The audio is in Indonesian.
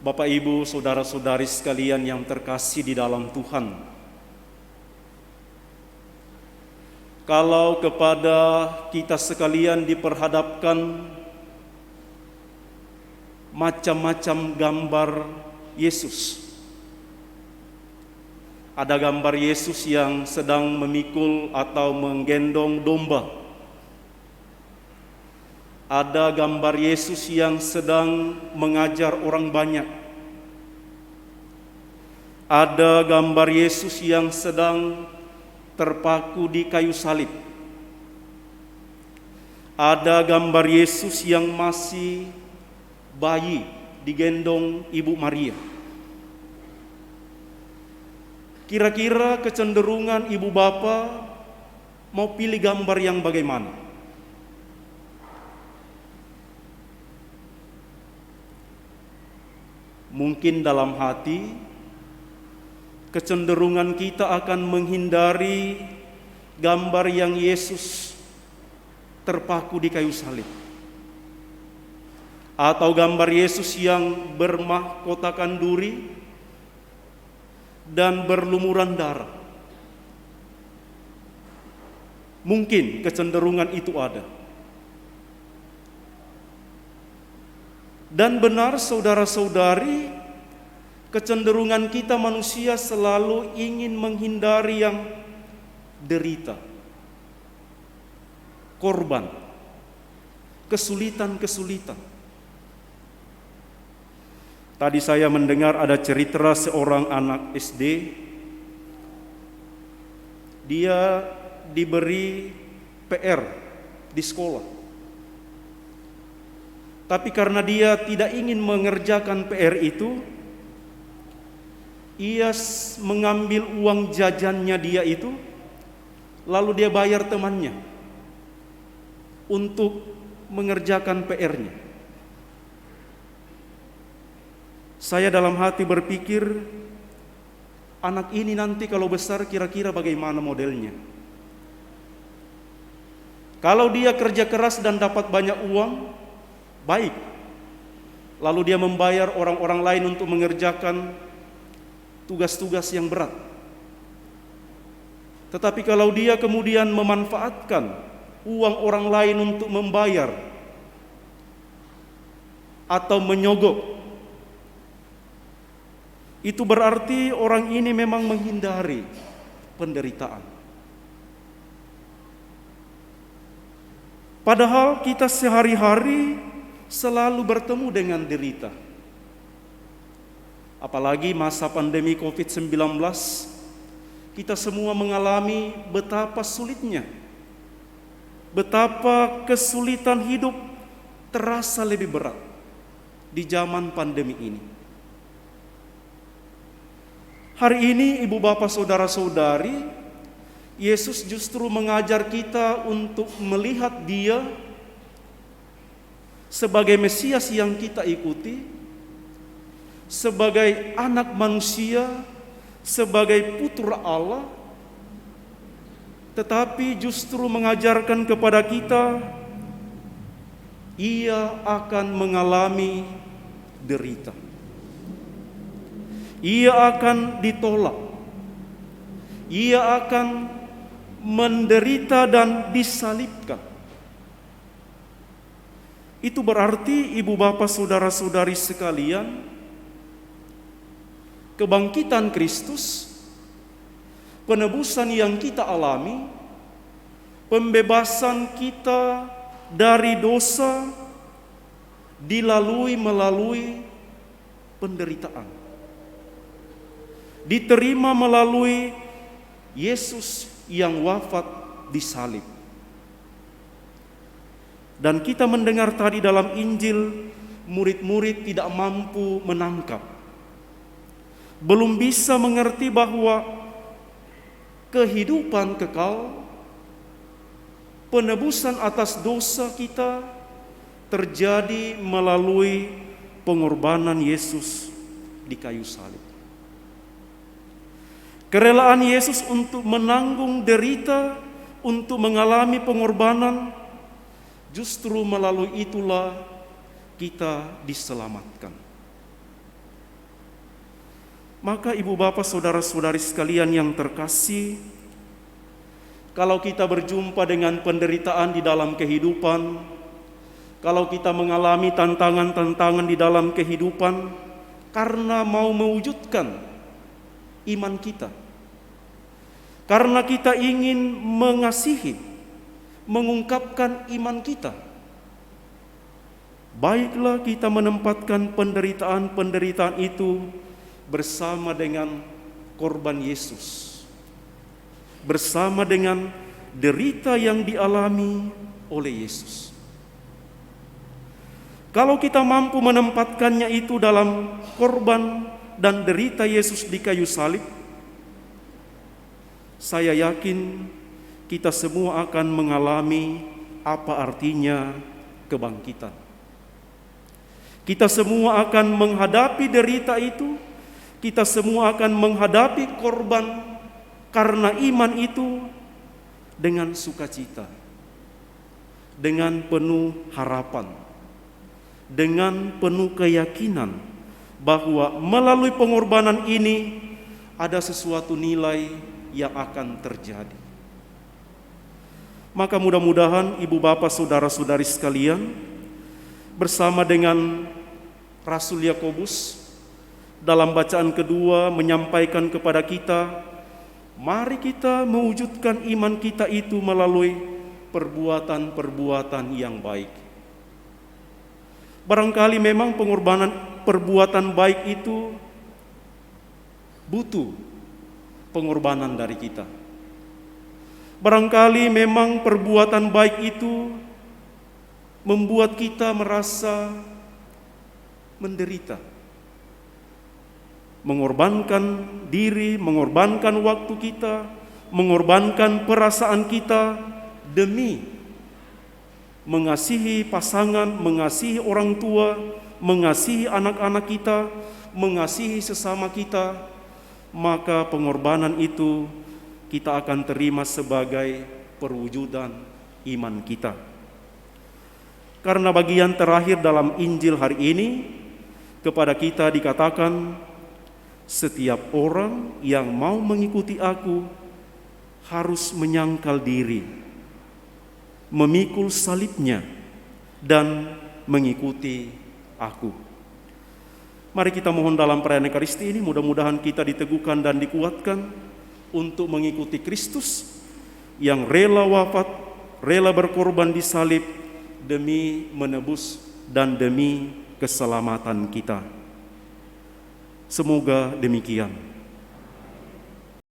Bapak, Ibu, saudara-saudari sekalian yang terkasih di dalam Tuhan, kalau kepada kita sekalian diperhadapkan macam-macam gambar Yesus, ada gambar Yesus yang sedang memikul atau menggendong domba. Ada gambar Yesus yang sedang mengajar orang banyak. Ada gambar Yesus yang sedang terpaku di kayu salib. Ada gambar Yesus yang masih bayi digendong Ibu Maria. Kira-kira kecenderungan ibu bapa mau pilih gambar yang bagaimana? Mungkin dalam hati kecenderungan kita akan menghindari gambar yang Yesus terpaku di kayu salib, atau gambar Yesus yang bermahkotakan duri dan berlumuran darah. Mungkin kecenderungan itu ada. Dan benar saudara-saudari, kecenderungan kita manusia selalu ingin menghindari yang derita, korban, kesulitan-kesulitan. Tadi saya mendengar ada cerita seorang anak SD. Dia diberi PR di sekolah. Tapi karena dia tidak ingin mengerjakan PR itu, ia mengambil uang jajannya dia itu, lalu dia bayar temannya untuk mengerjakan PR-nya. Saya dalam hati berpikir, anak ini nanti kalau besar kira-kira bagaimana modelnya? Kalau dia kerja keras dan dapat banyak uang, baik. Lalu dia membayar orang-orang lain untuk mengerjakan tugas-tugas yang berat. Tetapi kalau dia kemudian memanfaatkan uang orang lain untuk membayar atau menyogok, itu berarti orang ini memang menghindari penderitaan. Padahal kita sehari-hari selalu bertemu dengan derita. Apalagi masa pandemi COVID-19, kita semua mengalami betapa sulitnya, betapa kesulitan hidup terasa lebih berat di zaman pandemi ini. Hari ini ibu bapak saudara-saudari, Yesus justru mengajar kita untuk melihat Dia sebagai Mesias yang kita ikuti, sebagai anak manusia, sebagai putra Allah, tetapi justru mengajarkan kepada kita, Ia akan mengalami derita. Ia akan ditolak. Ia akan menderita dan disalibkan. Itu berarti ibu bapak saudara-saudari sekalian, kebangkitan Kristus, penebusan yang kita alami, pembebasan kita dari dosa dilalui melalui penderitaan. Diterima melalui Yesus yang wafat di salib. Dan kita mendengar tadi dalam Injil, murid-murid tidak mampu menangkap, belum bisa mengerti bahwa kehidupan kekal, penebusan atas dosa kita terjadi melalui pengorbanan Yesus di kayu salib. Kerelaan Yesus untuk menanggung derita, untuk mengalami pengorbanan, justru melalui itulah kita diselamatkan. Maka ibu bapak saudara-saudari sekalian yang terkasih, kalau kita berjumpa dengan penderitaan di dalam kehidupan, kalau kita mengalami tantangan-tantangan di dalam kehidupan, karena mau mewujudkan iman kita, karena kita ingin mengasihi, mengungkapkan iman kita, baiklah kita menempatkan penderitaan-penderitaan itu bersama dengan korban Yesus, bersama dengan derita yang dialami oleh Yesus. Kalau kita mampu menempatkannya itu dalam korban dan derita Yesus di kayu salib, saya yakin kita semua akan mengalami apa artinya kebangkitan. Kita semua akan menghadapi derita itu, kita semua akan menghadapi korban karena iman itu dengan sukacita, dengan penuh harapan, dengan penuh keyakinan bahwa melalui pengorbanan ini ada sesuatu nilai yang akan terjadi. Maka mudah-mudahan ibu bapak saudara-saudari sekalian, bersama dengan Rasul Yakobus dalam bacaan kedua menyampaikan kepada kita, mari kita mewujudkan iman kita itu melalui perbuatan-perbuatan yang baik. Barangkali memang pengorbanan perbuatan baik itu butuh pengorbanan dari kita. Barangkali memang perbuatan baik itu membuat kita merasa menderita, mengorbankan diri, mengorbankan waktu kita, mengorbankan perasaan kita demi mengasihi pasangan, mengasihi orang tua, mengasihi anak-anak kita, mengasihi sesama kita. Maka pengorbanan itu kita akan terima sebagai perwujudan iman kita. Karena bagian terakhir dalam Injil hari ini kepada kita dikatakan, setiap orang yang mau mengikuti aku harus menyangkal diri, memikul salibnya, dan mengikuti aku. Mari kita mohon dalam perayaan Ekaristi ini, mudah-mudahan kita diteguhkan dan dikuatkan untuk mengikuti Kristus yang rela wafat, rela berkorban di salib demi menebus dan demi keselamatan kita. Semoga demikian.